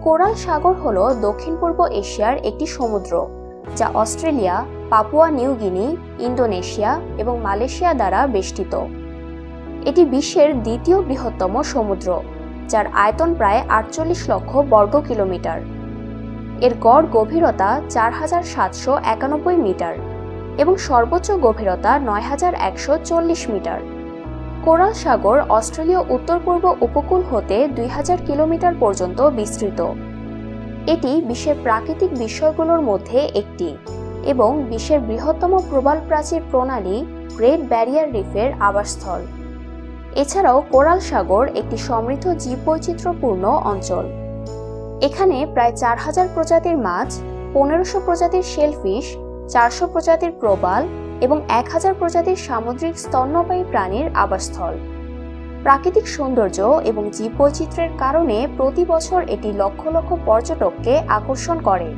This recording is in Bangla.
কোরাল সাগর হল দক্ষিণ পূর্ব এশিয়ার একটি সমুদ্র যা Australia, Papua New Guinea, Indonesia এবং মালয়েশিয়া দ্বারা বেষ্টিত। এটি বিশ্বের দ্বিতীয় বৃহত্তম সমুদ্র, যার আয়তন প্রায় ৪৮ লক্ষ বর্গ কিলোমিটার। এর গড় গভীরতা ৪,৭৯১ মিটার এবং সর্বোচ্চ গভীরতা ৯,১৪০ মিটার। কোরাল সাগর অস্ট্রেলীয় উত্তর-পূর্ব উপকূল হতে ২০০০ কিলোমিটার পর্যন্ত বিস্তৃত। এটি বিশ্বের প্রাকৃতিক বিস্ময়গুলোর মধ্যে একটি এবং বিশ্বের বৃহত্তম প্রবাল প্রাচীর প্রণালী গ্রেট ব্যারিয়ার রিফের আবাসস্থল। এছাড়াও কোরাল সাগর একটি সমৃদ্ধ জীববৈচিত্র্যপূর্ণ অঞ্চল। এখানে প্রায় ৪,০০০ প্রজাতির মাছ, ১৫০০ প্রজাতির শেলফিশ, ৪০০ প্রজাতির প্রবাল এবং ১,০০০ প্রজাতির সামুদ্রিক স্তন্যপায়ী প্রাণীর আবাসস্থল। প্রাকৃতিক সৌন্দর্য এবং জীববৈচিত্র্যের কারণে প্রতি বছর এটি লক্ষ লক্ষ পর্যটককে আকর্ষণ করে।